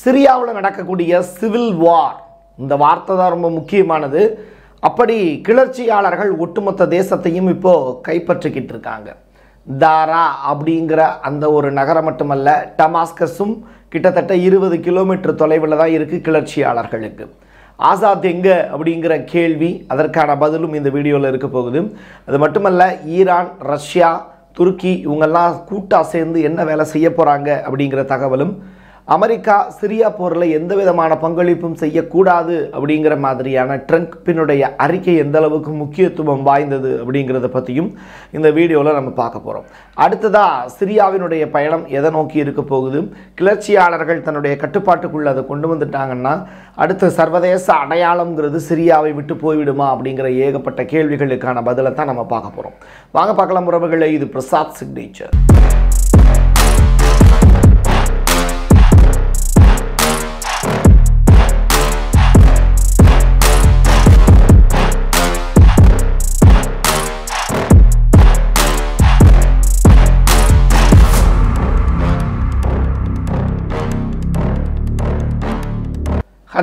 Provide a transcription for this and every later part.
சிரியாவில் நடக்கக்கூடிய civil war, இந்த வார்த்தை தான் ரொம்ப முக்கியமானது. அப்படி கிளர்ச்சியாளர்கள் ஒட்டுமொத்த தேசத்தையும் இப்போ கைப்பற்றிக்கிட்டு இருக்காங்க. தாரா அப்படிங்கிற அந்த ஒரு நகரம் மட்டுமல்ல, டமாஸ்கஸும் கிட்டத்தட்ட 20 கிலோமீட்டர் தொலைவில் தான் இருக்குது கிளர்ச்சியாளர்களுக்கு. ஆசாத் எங்கே அப்படிங்கிற கேள்வி, அதற்கான பதிலும் இந்த வீடியோவில் இருக்க போகுது. அது மட்டுமல்ல, ஈரான், ரஷ்யா, துருக்கி இவங்கெல்லாம் கூட்டாக சேர்ந்து என்ன வேலை செய்ய போகிறாங்க அப்படிங்கிற தகவலும், அமெரிக்கா சிரியா போரில் எந்த விதமான பங்களிப்பும் செய்யக்கூடாது அப்படிங்கிற மாதிரியான ட்ரம்பினுடைய அறிக்கை எந்த அளவுக்கு முக்கியத்துவம் வாய்ந்தது அப்படிங்கிறத பற்றியும் இந்த வீடியோவில் நம்ம பார்க்க போகிறோம். அடுத்ததாக சிரியாவினுடைய பயணம் எதை நோக்கி இருக்க போகுது, கிளர்ச்சியாளர்கள் தன்னுடைய கட்டுப்பாட்டுக்குள்ளே அதை கொண்டு வந்துட்டாங்கன்னா அடுத்த சர்வதேச அடையாளம்ங்கிறது சிரியாவை விட்டு போய்விடுமா அப்படிங்கிற ஏகப்பட்ட கேள்விகளுக்கான பதிலை தான் நம்ம பார்க்க போகிறோம். வாங்க பார்க்கலாம் உறவுகளே, இது பிரசாத் சிக்னேச்சர்.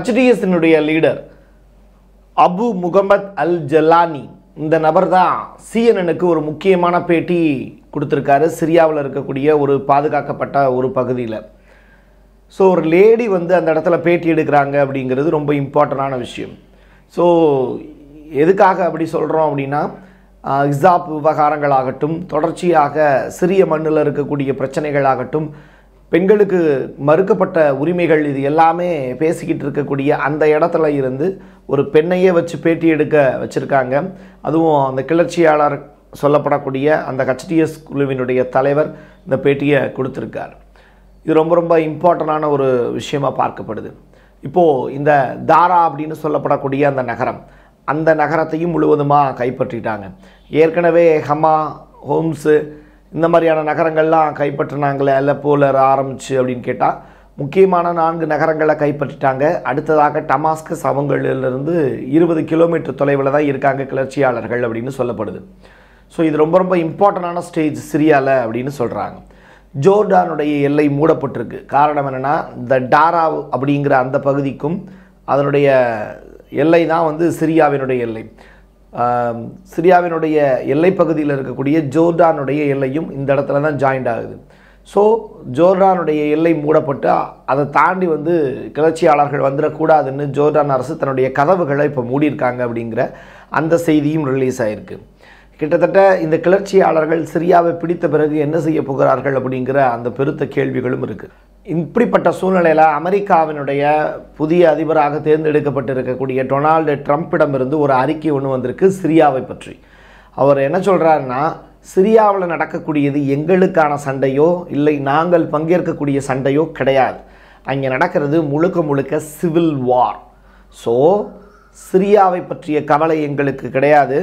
HDSனுடைய லீடர் அபு முகமது அல் ஜலானி, இந்த நபர் தான் CNN ஒரு முக்கியமான பேட்டி கொடுத்துருக்காரு சிரியாவில் இருக்கக்கூடிய ஒரு பாதுகாக்கப்பட்ட ஒரு பகுதியில். ஸோ ஒரு லேடி அந்த இடத்துல பேட்டி எடுக்கிறாங்க அப்படிங்கிறது ரொம்ப இம்பார்ட்டண்டான விஷயம். ஸோ எதுக்காக அப்படி சொல்கிறோம் அப்படின்னா, ஹிஜாப் விவகாரங்களாகட்டும், தொடர்ச்சியாக சிறிய மண்ணில் இருக்கக்கூடிய பிரச்சனைகளாகட்டும், பெண்களுக்கு மறுக்கப்பட்ட உரிமைகள், இது எல்லாமே பேசிக்கிட்டு இருக்கக்கூடிய அந்த இடத்துல இருந்து ஒரு பெண்ணையே வச்சு பேட்டி எடுக்க வச்சுருக்காங்க. அதுவும் அந்த கிளர்ச்சியாளர் சொல்லப்படக்கூடிய அந்த HDS குழுவினுடைய தலைவர் இந்த பேட்டியை கொடுத்துருக்கார். இது ரொம்ப ரொம்ப இம்பார்ட்டண்டான ஒரு விஷயமாக பார்க்கப்படுது. இப்போது இந்த தாரா அப்படின்னு சொல்லப்படக்கூடிய அந்த நகரம், அந்த நகரத்தையும் முழுவதுமாக கைப்பற்றிட்டாங்க. ஏற்கனவே ஹமா, ஹோம்ஸு இந்த மாதிரியான நகரங்கள்லாம் கைப்பற்றினாங்களே, அலப்போல ஆரம்பிச்சு அப்படின்னு கேட்டால் முக்கியமான 4 நகரங்களை கைப்பற்றிட்டாங்க. அடுத்ததாக டமாஸ்கஸ் அவங்களிலிருந்து 20 கிலோமீட்டர் தொலைவில் தான் இருக்காங்க கிளர்ச்சியாளர்கள் அப்படின்னு சொல்லப்படுது. ஸோ இது ரொம்ப ரொம்ப இம்பார்ட்டண்டான ஸ்டேஜ் சிரியாவில் அப்படின்னு சொல்கிறாங்க. ஜோர்டானுடைய எல்லை மூடப்பட்டிருக்கு. காரணம் என்னென்னா, இந்த டாரா அப்படிங்கிற அந்த பகுதிக்கும் அதனுடைய எல்லை தான் சிரியாவினுடைய எல்லை. சிரியாவினுடைய எல்லை பகுதியில் இருக்கக்கூடிய ஜோர்டானுடைய எல்லையும் இந்த இடத்துல தான் ஜாயிண்ட் ஆகுது. ஸோ ஜோர்டானுடைய எல்லை மூடப்பட்டு அதை தாண்டி கிளர்ச்சியாளர்கள் வந்துடக்கூடாதுன்னு ஜோர்டான் அரசு தன்னுடைய கதவுகளை இப்போ மூடியிருக்காங்க அப்படிங்கிற அந்த செய்தியும் ரிலீஸ் ஆகிருக்கு. கிட்டத்தட்ட இந்த கிளர்ச்சியாளர்கள் சிரியாவை பிடித்த பிறகு என்ன செய்ய போகிறார்கள் அப்படிங்கிற அந்த பெருத்த கேள்விகளும் இருக்குது. இப்படிப்பட்ட சூழ்நிலையில் அமெரிக்காவினுடைய புதிய அதிபராக தேர்ந்தெடுக்கப்பட்டிருக்கக்கூடிய டொனால்டு ட்ரம்பிடமிருந்து ஒரு அறிக்கை ஒன்று வந்திருக்கு சிரியாவை பற்றி. அவர் என்ன சொல்கிறாருன்னா, சிரியாவில் நடக்கக்கூடியது எங்களுக்கான சண்டையோ இல்லை நாங்கள் பங்கேற்கக்கூடிய சண்டையோ கிடையாது. அங்கே நடக்கிறது முழுக்க முழுக்க சிவில் வார். ஸோ சிரியாவை பற்றிய கவலை எங்களுக்கு கிடையாது.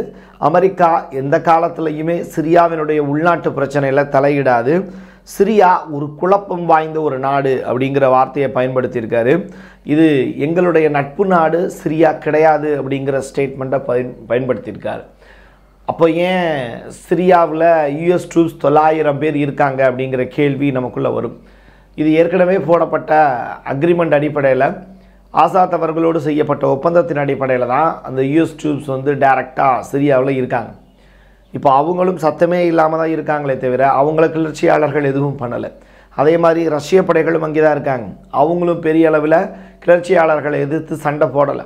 அமெரிக்கா எந்த காலத்திலையுமே சிரியாவினுடைய உள்நாட்டு பிரச்சனையில் தலையிடாது. சிரியா ஒரு குழப்பம் வாய்ந்த ஒரு நாடு அப்படிங்கிற வார்த்தையை பயன்படுத்தியிருக்காரு. இது எங்களுடைய நட்பு நாடு சிரியா கிடையாது அப்படிங்கிற ஸ்டேட்மெண்ட்டை பயன்படுத்தியிருக்காரு. அப்போ ஏன் சிரியாவில் US ட்ரூப்ஸ் 900 பேர் இருக்காங்க அப்படிங்கிற கேள்வி நமக்குள்ளே வரும். இது ஏற்கனவே போடப்பட்ட அக்ரிமெண்ட் அடிப்படையில், ஆசாத் அவர்களோடு செய்யப்பட்ட ஒப்பந்தத்தின் அடிப்படையில் தான் அந்த US ட்ரூப்ஸ் டைரெக்டாக சிரியாவில் இருக்காங்க. இப்போ அவங்களும் சத்தமே இல்லாமல் தான் இருக்காங்களே தவிர அவங்கள கிளர்ச்சியாளர்கள் எதுவும் பண்ணலை. அதே மாதிரி ரஷ்ய படைகளும் அங்கே தான் இருக்காங்க. அவங்களும் பெரிய அளவில் கிளர்ச்சியாளர்களை எதிர்த்து சண்டை போடலை.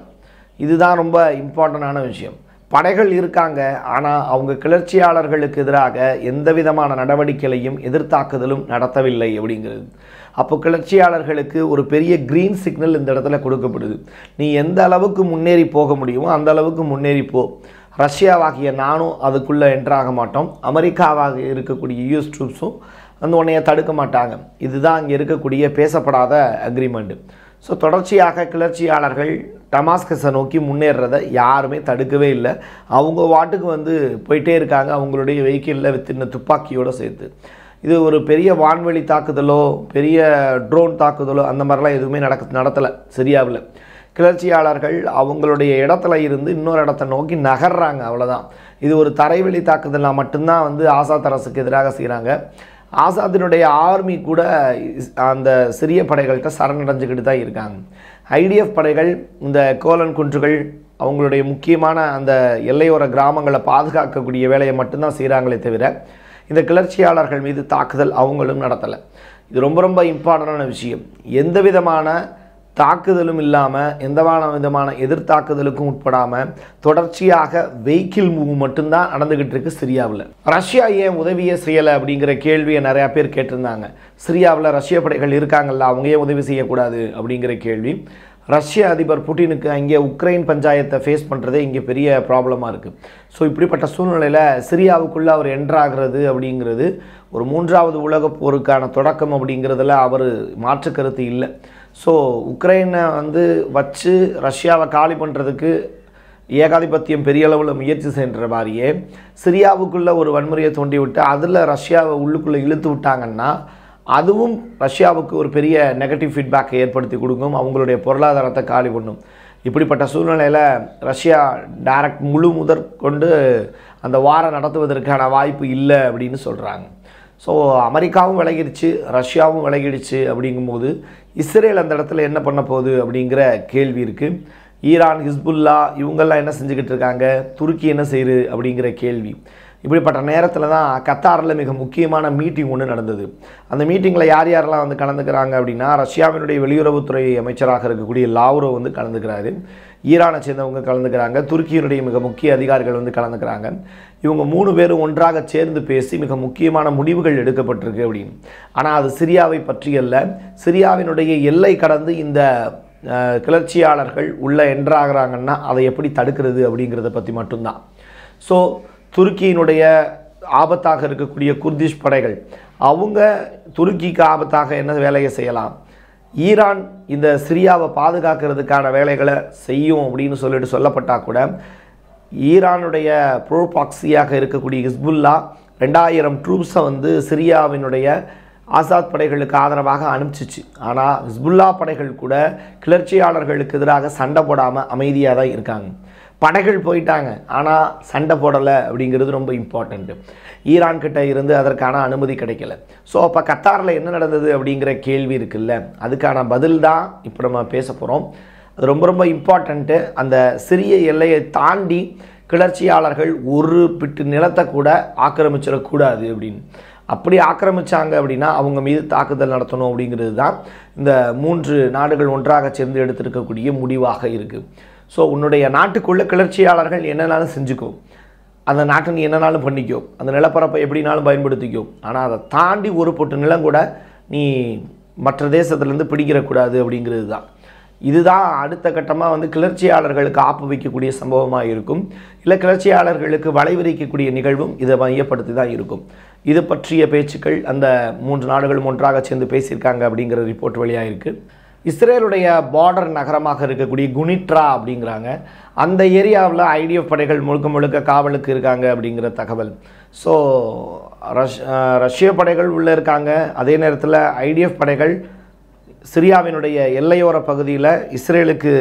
இதுதான் ரொம்ப இம்பார்ட்டண்டான விஷயம். படைகள் இருக்காங்க, ஆனால் அவங்க கிளர்ச்சியாளர்களுக்கு எதிராக எந்த விதமான நடவடிக்கைகளையும் எதிர்த்தாக்குதலும் நடத்தவில்லை அப்படிங்கிறது. அப்போ கிளர்ச்சியாளர்களுக்கு ஒரு பெரிய க்ரீன் சிக்னல் இந்த இடத்துல கொடுக்கப்படுது. நீ எந்த அளவுக்கு முன்னேறி போக முடியுமோ அந்த அளவுக்கு முன்னேறி போ. ரஷ்யாவாகிய நானும் அதுக்குள்ளே என்ட்ராக மாட்டோம். அமெரிக்காவாக இருக்கக்கூடிய US ட்ரூப்ஸும் உன்னைய தடுக்க மாட்டாங்க. இதுதான் அங்கே இருக்கக்கூடிய பேசப்படாத அக்ரிமெண்ட்டு. ஸோ தொடர்ச்சியாக கிளர்ச்சியாளர்கள் டமாஸ்கஸை நோக்கி முன்னேறதை யாருமே தடுக்கவே இல்லை. அவங்க வாட்டுக்கு போயிட்டே இருக்காங்க, அவங்களுடைய வெஹிக்கிளில் வித்தின்ன துப்பாக்கியோடு சேர்த்து. இது ஒரு பெரிய வான்வெளி தாக்குதலோ பெரிய ட்ரோன் தாக்குதலோ அந்த மாதிரிலாம் எதுவுமே நடத்தலை சிரியாவில். கிளர்ச்சியாளர்கள் அவங்களுடைய இடத்துல இருந்து இன்னொரு இடத்தை நோக்கி நகர்றாங்க, அவ்வளோதான். இது ஒரு தரைவெளி தாக்குதலாக மட்டும்தான் ஆசாத் அரசுக்கு எதிராக செய்கிறாங்க. ஆசாத்தினுடைய ஆர்மி கூட அந்த சிரிய படைகள்கிட்ட சரணடைஞ்சுக்கிட்டு தான் இருக்காங்க. ஐடிஎஃப் படைகள் இந்த கோலன் குன்றுகள் அவங்களுடைய முக்கியமான அந்த எல்லையோர கிராமங்களை பாதுகாக்கக்கூடிய வேலையை மட்டும்தான் செய்கிறாங்களே தவிர இந்த கிளர்ச்சியாளர்கள் மீது தாக்குதல் அவங்களும் நடத்தலை. இது ரொம்ப ரொம்ப இம்பார்ட்டண்டான விஷயம். எந்த விதமான தாக்குதலும் இல்லாமல் எந்த விதமான எதிர்த்தாக்குதலுக்கும் உட்படாமல் தொடர்ச்சியாக வெஹிக்கிள் மூவ் மட்டும்தான் நடந்துக்கிட்டு இருக்கு சிரியாவில். ரஷ்யா ஏன் உதவியே செய்யலை அப்படிங்கிற கேள்வியை நிறையா பேர் கேட்டிருந்தாங்க. சிரியாவில் ரஷ்ய படைகள் இருக்காங்கல்ல, அவங்க ஏன் உதவி செய்யக்கூடாது அப்படிங்கிற கேள்வி. ரஷ்ய அதிபர் புட்டினுக்கு அங்கே உக்ரைன் பஞ்சாயத்தை ஃபேஸ் பண்ணுறதே இங்கே பெரிய ப்ராப்ளமாக இருக்குது. ஸோ இப்படிப்பட்ட சூழ்நிலையில் சிரியாவுக்குள்ளே அவர் என்ட்ராகிறது அப்படிங்கிறது ஒரு 3வது உலகப் போருக்கான தொடக்கம் அப்படிங்கிறதுல அவர் மாற்று கருத்து இல்லை. ஸோ உக்ரைனை வச்சு ரஷ்யாவை காலி பண்ணுறதுக்கு ஏகாதிபத்தியம் பெரிய அளவில் முயற்சி செய்கிற மாதிரியே சிரியாவுக்குள்ளே ஒரு வன்முறையை தோண்டி விட்டு அதில் ரஷ்யாவை உள்ளுக்குள்ளே இழுத்து விட்டாங்கன்னா அதுவும் ரஷ்யாவுக்கு ஒரு பெரிய நெகட்டிவ் ஃபீட்பேக்கை ஏற்படுத்தி கொடுக்கும், அவங்களுடைய பொருளாதாரத்தை காலி பண்ணும். இப்படிப்பட்ட சூழ்நிலையில் ரஷ்யா டைரக்ட் முழு முதற்கொண்டு அந்த வாரம் நடத்துவதற்கான வாய்ப்பு இல்லை அப்படின்னு சொல்கிறாங்க. ஸோ அமெரிக்காவும் விலகிடுச்சு, ரஷ்யாவும் விலகிடுச்சு. அப்படிங்கும்போது இஸ்ரேல் அந்த இடத்துல என்ன பண்ண போகுது அப்படிங்கிற கேள்வி இருக்குது. ஈரான், ஹிஸ்புல்லா இவங்கெல்லாம் என்ன செஞ்சுக்கிட்டு இருக்காங்க, துருக்கி என்ன செய்யுது அப்படிங்கிற கேள்வி. இப்படிப்பட்ட நேரத்தில் தான் கத்தாரில் மிக முக்கியமான மீட்டிங் ஒன்று நடந்தது. அந்த மீட்டிங்கில் யார் யாரெல்லாம் கலந்துக்கிறாங்க அப்படின்னா, ரஷ்யாவினுடைய வெளியுறவுத்துறை அமைச்சராக இருக்கக்கூடிய லாவ்ரோவ் கலந்துக்கிறாரு, ஈரானை சேர்ந்தவங்க கலந்துக்கிறாங்க, துருக்கியினுடைய மிக முக்கிய அதிகாரிகள் கலந்துக்கிறாங்க. இவங்க 3 பேரும் ஒன்றாக சேர்ந்து பேசி மிக முக்கியமான முடிவுகள் எடுக்கப்பட்டிருக்கு அப்படின்னு. ஆனால் அது சிரியாவை பற்றி அல்ல, சிரியாவினுடைய எல்லை கடந்து இந்த கிளர்ச்சியாளர்கள் உள்ளே என்ட்ராகிறாங்கன்னா அதை எப்படி தடுக்கிறது அப்படிங்கிறத பற்றி மட்டும்தான். ஸோ துருக்கியினுடைய ஆபத்தாக இருக்கக்கூடிய குர்திஷ் படைகள் அவங்க துருக்கிக்கு ஆபத்தாக என்ன வேலையை செய்யலாம், ஈரான் இந்த சிரியாவை பாதுகாக்கிறதுக்கான வேலைகளை செய்யும் அப்படின்னு சொல்லப்பட்டால் கூட ஈரானுடைய ப்ரோபாக்சியாக இருக்கக்கூடிய ஹிஸ்புல்லா 2000 ட்ரூப்ஸை சிரியாவினுடைய ஆசாத் படைகளுக்கு ஆதரவாக அனுப்பிச்சிச்சு. ஆனால் ஹிஸ்புல்லா படைகள் கூட கிளர்ச்சியாளர்களுக்கு எதிராக சண்டை போடாமல் அமைதியாக தான் இருக்காங்க. படைகள் போயிட்டாங்க, ஆனால் சண்டை போடலை அப்படிங்கிறது ரொம்ப இம்பார்ட்டண்ட்டு. ஈரான் கிட்ட இருந்து அதற்கான அனுமதி கிடைக்கல. ஸோ அப்போ கத்தாரில் என்ன நடந்தது அப்படிங்கிற கேள்வி இருக்குல்ல, அதுக்கான பதில் தான் இப்போ நம்ம பேச போகிறோம். அது ரொம்ப ரொம்ப இம்பார்ட்டண்ட்டு. அந்த சிறிய எல்லையை தாண்டி கிளர்ச்சியாளர்கள் ஒரு பிட்டு நிலத்தை கூட ஆக்கிரமிச்சிடக்கூடாது அப்படின்னு. அப்படி ஆக்கிரமித்தாங்க அப்படின்னா அவங்க மீது தாக்குதல் நடத்தணும் அப்படிங்கிறது தான் இந்த 3 நாடுகள் ஒன்றாக சேர்ந்து எடுத்திருக்கக்கூடிய முடிவாக இருக்குது. ஸோ உன்னுடைய நாட்டுக்குள்ளே கிளர்ச்சியாளர்கள் என்னன்னாலும் செஞ்சுக்கோ, அந்த நாட்டை நீ என்னன்னாலும் பண்ணிக்கோ, அந்த நிலப்பரப்பை எப்படினாலும் பயன்படுத்திக்கோ. ஆனால் அதை தாண்டி ஒரு பொட்டு நிலம் கூட நீ மற்ற தேசத்துலேருந்து பிடிக்கிறக்கூடாது அப்படிங்கிறது தான். இதுதான் அடுத்த கட்டமாக கிளர்ச்சியாளர்களுக்கு ஆப்பு வைக்கக்கூடிய சம்பவமாக இருக்கும். இல்லை கிளர்ச்சியாளர்களுக்கு வளைவிரிக்கக்கூடிய நிகழ்வும் இதை மையப்படுத்தி தான் இருக்கும். இது பற்றிய பேச்சுக்கள் அந்த 3 நாடுகளும் ஒன்றாக சேர்ந்து பேசியிருக்காங்க அப்படிங்கிற ரிப்போர்ட் வழியாக இருக்குது. இஸ்ரேலுடைய பார்டர் நகரமாக இருக்கக்கூடிய குனிட்ரா அப்படிங்கிறாங்க, அந்த ஏரியாவில் ஐடிஎஃப் படைகள் முழுக்க காவலுக்கு இருக்காங்க அப்படிங்கிற தகவல். ஸோ ரஷ்ய படைகள் உள்ளே இருக்காங்க, அதே நேரத்தில் ஐடிஎஃப் படைகள் சிரியாவினுடைய எல்லையோர பகுதியில் இஸ்ரேலுக்கு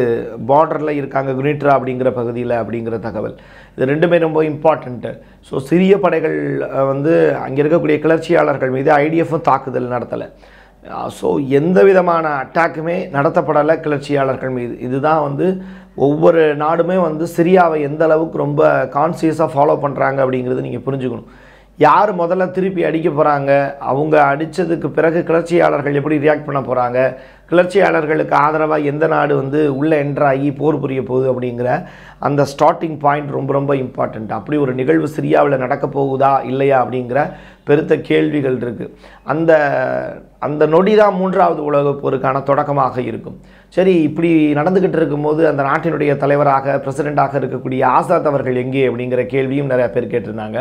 பார்டரில் இருக்காங்க, குனிட்ரா அப்படிங்கிற பகுதியில் அப்படிங்கிற தகவல். இது ரெண்டுமே ரொம்ப இம்பார்ட்டண்ட்டு. ஸோ சிரிய படைகள் அங்கே இருக்கக்கூடிய கிளர்ச்சியாளர்கள் மீது ஐடிஎஃப்பும் தாக்குதல் நடத்தலை. ஸோ எந்த விதமான அட்டாக்குமே நடத்தப்படலை கிளர்ச்சியாளர்கள் மீது. இதுதான் ஒவ்வொரு நாடுமே சிரியாவை எந்த அளவுக்கு ரொம்ப கான்சியஸாக ஃபாலோ பண்ணுறாங்க அப்படிங்கிறது நீங்கள் புரிஞ்சுக்கணும். யார் முதல்ல திருப்பி அடிக்க போகிறாங்க, அவங்க அடித்ததுக்கு பிறகு கிளர்ச்சியாளர்கள் எப்படி ரியாக்ட் பண்ண போகிறாங்க, கிளர்ச்சியாளர்களுக்கு ஆதரவாக எந்த நாடு உள்ளே என்ட்ராகி போர் புரிய போகுது அப்படிங்கிற அந்த ஸ்டார்டிங் பாயிண்ட் ரொம்ப ரொம்ப இம்பார்ட்டண்ட். அப்படி ஒரு நிகழ்வு சிரியாவில் நடக்க போகுதா இல்லையா அப்படிங்கிற பெருத்த கேள்விகள் இருக்குது. அந்த நொடி தான் 3வது உலகப் போருக்கான தொடக்கமாக இருக்கும். சரி, இப்படி நடந்துக்கிட்டு இருக்கும்போது அந்த நாட்டினுடைய தலைவராக பிரசிடெண்ட்டாக இருக்கக்கூடிய ஆசாத் அவர்கள் எங்கே அப்படிங்கிற கேள்வியும் நிறையா பேர் கேட்டிருந்தாங்க.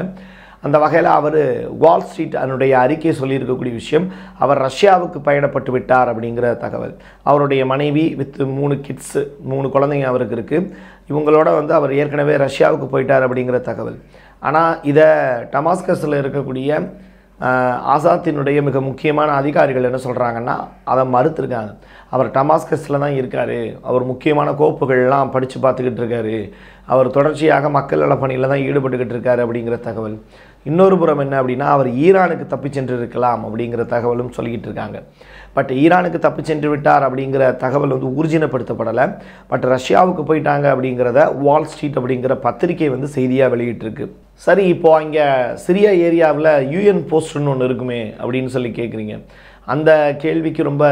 அந்த வகையில் அவர் வால் ஸ்ட்ரீட் அதனுடைய அறிக்கை சொல்லியிருக்கக்கூடிய விஷயம், அவர் ரஷ்யாவுக்கு பயணப்பட்டு விட்டார் அப்படிங்கிற தகவல். அவருடைய மனைவி வித் 3 கிட்ஸு 3 குழந்தைங்க அவருக்கு இருக்குது. இவங்களோட அவர் ஏற்கனவே ரஷ்யாவுக்கு போயிட்டார் அப்படிங்கிற தகவல். ஆனால் இதை டமாஸ்கஸில் இருக்கக்கூடிய ஆசாத்தினுடைய மிக முக்கியமான அதிகாரிகள் என்ன சொல்கிறாங்கன்னா அதை மறுத்துருக்காங்க. அவர் டமாஸ்கஸில் தான் இருக்கார், அவர் முக்கியமான கோப்புகள்லாம் படித்து பார்த்துக்கிட்டு இருக்காரு, அவர் தொடர்ச்சியாக மக்கள் நல பணியில் தான் ஈடுபட்டுக்கிட்டு இருக்காரு அப்படிங்கிற தகவல். இன்னொரு புறம் என்ன அப்படின்னா, அவர் ஈரானுக்கு தப்பி சென்று இருக்கலாம் அப்படிங்கிற தகவலும் சொல்லிக்கிட்டு இருக்காங்க. பட் ஈரானுக்கு தப்பி சென்று விட்டார் அப்படிங்கிற தகவல் வந்து ஊர்ஜினப்படுத்தப்படலை. பட் ரஷ்யாவுக்கு போயிட்டாங்க அப்படிங்கிறத வால் ஸ்ட்ரீட் அப்படிங்கிற பத்திரிகை வந்து செய்தியாக வெளியிட்டிருக்கு. சரி, இப்போது அங்கே சிரியா ஏரியாவில் யூஎன் போஸ்ட்னு ஒன்று இருக்குமே அப்படின்னு சொல்லி கேட்குறீங்க. அந்த கேள்விக்கு ரொம்ப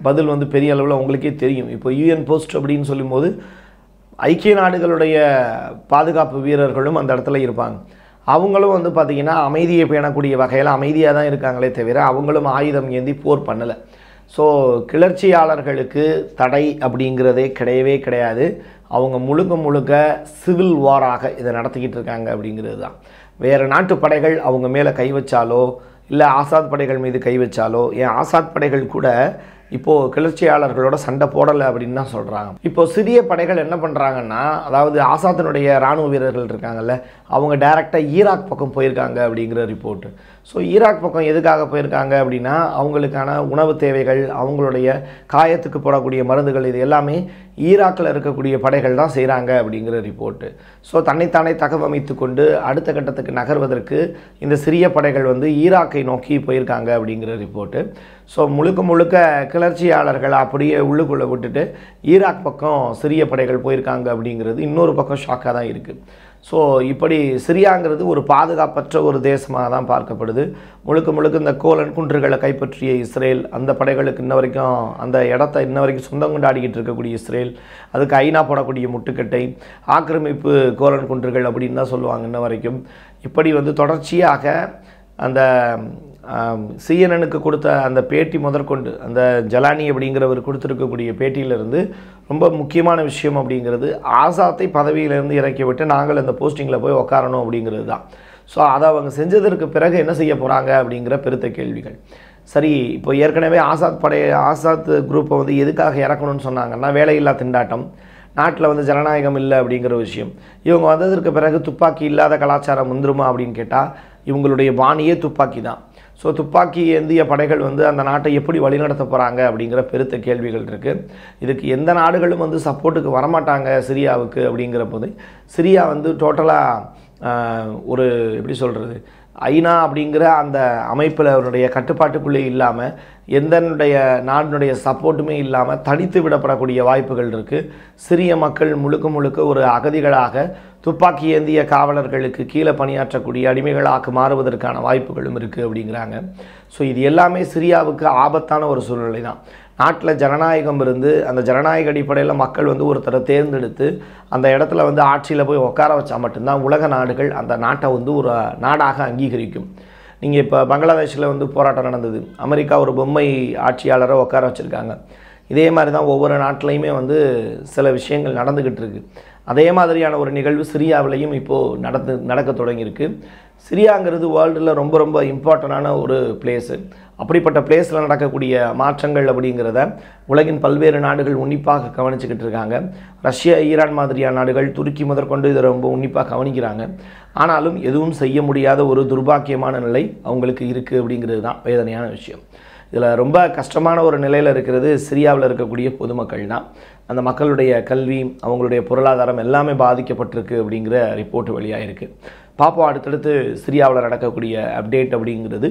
பதில் வந்து பெரிய அளவில் உங்களுக்கே தெரியும். இப்போ யூஎன் போஸ்ட் அப்படின்னு சொல்லும்போது ஐக்கிய நாடுகளுடைய பாதுகாப்பு வீரர்களும் அந்த இடத்துல இருப்பாங்க. அவங்களும் வந்து பார்த்திங்கன்னா அமைதியை பேணக்கூடிய வகையில் அமைதியாக தான் இருக்காங்களே தவிர அவங்களும் ஆயுதம் ஏந்தி போர் பண்ணலை. ஸோ கிளர்ச்சியாளர்களுக்கு தடை அப்படிங்கிறதே கிடையவே கிடையாது. அவங்க முழுக்க முழுக்க சிவில் வாராக இதை நடத்திக்கிட்டு இருக்காங்க அப்படிங்கிறது தான். வேறு நாட்டு படைகள் அவங்க மேலே கை வச்சாலோ இல்லை ஆசாத் படைகள் மீது கை வச்சாலோ, ஏன் ஆசாத் படைகள் கூட இப்போது கிளர்ச்சியாளர்களோட சண்டை போடலை அப்படின்னு தான் சொல்கிறாங்க. இப்போது சிறிய படைகள் என்ன பண்ணுறாங்கன்னா, அதாவது ஆசாத்தினுடைய இராணுவ வீரர்கள் இருக்காங்கல்ல, அவங்க டைரெக்டாக ஈராக் பக்கம் போயிருக்காங்க அப்படிங்கிற ரிப்போர்ட்டு. ஸோ ஈராக் பக்கம் எதுக்காக போயிருக்காங்க அப்படின்னா, அவங்களுக்கான உணவு தேவைகள், அவங்களுடைய காயத்துக்கு போடக்கூடிய மருந்துகள், இது எல்லாமே ஈராக்கில் இருக்கக்கூடிய படைகள் தான் செய்கிறாங்க அப்படிங்கிற ரிப்போர்ட்டு. ஸோ தன்னைத்தானே தகவமைத்து கொண்டு அடுத்த கட்டத்துக்கு நகர்வதற்கு இந்த சிறிய படைகள் வந்து ஈராக்கை நோக்கி போயிருக்காங்க அப்படிங்கிற ரிப்போர்ட்டு. ஸோ முழுக்க முழுக்க கிளர்ச்சியாளர்கள் அப்படியே உள்ளுக்குள்ளே விட்டுட்டு ஈராக் பக்கம் சிறிய படைகள் போயிருக்காங்க அப்படிங்கிறது இன்னொரு பக்கம் ஷாக்காக தான் இருக்குது. ஸோ இப்படி சிரியாங்கிறது ஒரு பாதுகாப்பற்ற ஒரு தேசமாக தான் பார்க்கப்படுது. முழுக்க முழுக்க இந்த கோலன் குன்றுகளை கைப்பற்றிய இஸ்ரேல், அந்த படைகளுக்கு இன்ன வரைக்கும் அந்த இடத்த இன்ன வரைக்கும் சொந்தம் கொண்டாடிக்கிட்டு இருக்கக்கூடிய இஸ்ரேல், அதுக்கு ஐநா போடக்கூடிய முட்டுக்கட்டை, ஆக்கிரமிப்பு கோலன் குன்றுகள் அப்படின்னு தான் சொல்லுவாங்க இன்ன வரைக்கும். இப்படி வந்து தொடர்ச்சியாக அந்த சிஎன்எனுக்கு கொடுத்த அந்த பேட்டி முதற்கொண்டு, அந்த ஜலானி அப்படிங்கிறவர் கொடுத்துருக்கக்கூடிய பேட்டியிலிருந்து ரொம்ப முக்கியமான விஷயம் அப்படிங்கிறது, ஆசாத்தை பதவியிலிருந்து இறக்கி விட்டு நாங்கள் அந்த போஸ்டிங்கில் போய் உட்காரணும் அப்படிங்கிறது தான். ஸோ அதை அவங்க செஞ்சதற்கு பிறகு என்ன செய்ய போகிறாங்க அப்படிங்கிற பெருத்த கேள்விகள். சரி, இப்போ ஏற்கனவே ஆசாத் குரூப்பை வந்து எதுக்காக இறக்கணும்னு சொன்னாங்கன்னா, வேலையில்லா திண்டாட்டம், நாட்டில் வந்து ஜனநாயகம் இல்லை அப்படிங்கிற விஷயம். இவங்க வந்ததற்கு பிறகு துப்பாக்கி இல்லாத கலாச்சாரம் வந்துருமா அப்படின்னு கேட்டால், இவங்களுடைய பாணியே துப்பாக்கி தான். ஸோ துப்பாக்கி ஏந்திய படைகள் வந்து அந்த நாட்டை எப்படி வழிநடத்த போகிறாங்க அப்படிங்கிற பெருத்த கேள்விகள் இருக்குது. இதுக்கு எந்த நாடுகளும் வந்து சப்போர்ட்டுக்கு வரமாட்டாங்க சிரியாவுக்கு அப்படிங்கிற போது, சிரியா வந்து டோட்டலாக ஒரு எப்படி சொல்கிறது, ஐநா அப்படிங்கிற அந்த அமைப்பில் அவருடைய கட்டுப்பாட்டுக்குள்ளே இல்லாமல், எந்தனுடைய நாட்டினுடைய சப்போர்ட்டுமே இல்லாமல் தனித்து விடப்படக்கூடிய வாய்ப்புகள் இருக்குது. சிறிய மக்கள் முழுக்க முழுக்க ஒரு அகதிகளாக துப்பாக்கி ஏந்திய காவலர்களுக்கு கீழே பணியாற்றக்கூடிய அடிமைகளாக மாறுவதற்கான வாய்ப்புகளும் இருக்குது அப்படிங்கிறாங்க. ஸோ இது எல்லாமே சிரியாவுக்கு ஆபத்தான ஒரு சூழ்நிலை தான். நாட்டில் ஜனநாயகம் இருந்து அந்த ஜனநாயக அடிப்படையில் மக்கள் வந்து ஒருத்தரை தேர்ந்தெடுத்து அந்த இடத்துல வந்து ஆட்சியில் போய் உட்கார வச்சா மட்டும்தான் உலக நாடுகள் அந்த நாட்டை வந்து ஒரு நாடாக அங்கீகரிக்கும். நீங்கள் இப்போ பங்களாதேஷில் வந்து போராட்டம் நடந்தது, அமெரிக்கா ஒரு பொம்மை ஆட்சியாளரை உட்கார வச்சுருக்காங்க. இதே மாதிரி தான் ஒவ்வொரு நாட்டிலையுமே வந்து சில விஷயங்கள் நடந்துக்கிட்டு இருக்குது. அதே மாதிரியான ஒரு நிகழ்வு சிரியாவிலையும் இப்போது நடக்க தொடங்கியிருக்கு. சிரியாங்கிறது வேர்ல்டில் ரொம்ப ரொம்ப இம்பார்ட்டண்டான ஒரு பிளேஸு. அப்படிப்பட்ட பிளேஸில் நடக்கக்கூடிய மாற்றங்கள் அப்படிங்கிறத உலகின் பல்வேறு நாடுகள் உன்னிப்பாக கவனிச்சுக்கிட்டு இருக்காங்க. ரஷ்யா, ஈரான் மாதிரியான நாடுகள், துருக்கி முதற்கொண்டு இதை ரொம்ப உன்னிப்பாக கவனிக்கிறாங்க. ஆனாலும் எதுவும் செய்ய முடியாத ஒரு துர்பாக்கியமான நிலை அவங்களுக்கு இருக்குது அப்படிங்கிறது தான் வேதனையான விஷயம். இதில் ரொம்ப கஷ்டமான ஒரு நிலையில் இருக்கிறது சிரியாவில் இருக்கக்கூடிய பொதுமக்கள் தான். அந்த மக்களுடைய கல்வி, அவங்களுடைய பொருளாதாரம் எல்லாமே பாதிக்கப்பட்டிருக்கு அப்படிங்கிற ரிப்போர்ட் வெளியாக இருக்குது. பார்ப்போம் அடுத்தடுத்து சிரியாவில் நடக்கக்கூடிய அப்டேட் அப்படிங்கிறது.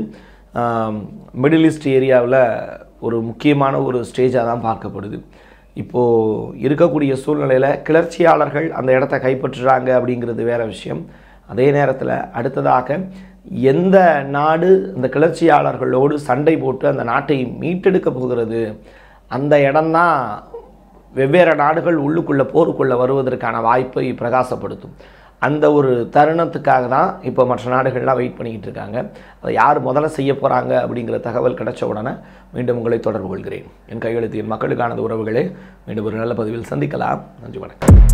மிடில் ஈஸ்ட் ஏரியாவில் ஒரு முக்கியமான ஒரு ஸ்டேஜாக தான் பார்க்கப்படுது. இப்போது இருக்கக்கூடிய சூழ்நிலையில் கிளர்ச்சியாளர்கள் அந்த இடத்த கைப்பற்றுறாங்க அப்படிங்கிறது வேறு விஷயம். அதே நேரத்தில் அடுத்ததாக எந்த நாடு இந்த கிளர்ச்சியாளர்களோடு சண்டை போட்டு அந்த நாட்டை மீட்டெடுக்க போகிறது, அந்த இடம்தான் வெவ்வேறு நாடுகள் உள்ளுக்குள்ளே போருக்குள்ளே வருவதற்கான வாய்ப்பை பிரகாசப்படுத்தும். அந்த ஒரு தருணத்துக்காக தான் இப்போ மற்ற நாடுகள்லாம் வெயிட் பண்ணிக்கிட்டு இருக்காங்க. அதை யார் முதல்ல செய்ய போகிறாங்க அப்படிங்கிற தகவல் கிடைச்ச உடனே மீண்டும் உங்களை தொடர்பு கொள்கிறேன். என் கையெழுத்து என் மக்களுக்கானது உறவுகளே. மீண்டும் ஒரு நல்ல பதிவில் சந்திக்கலாம். நன்றி, வணக்கம்.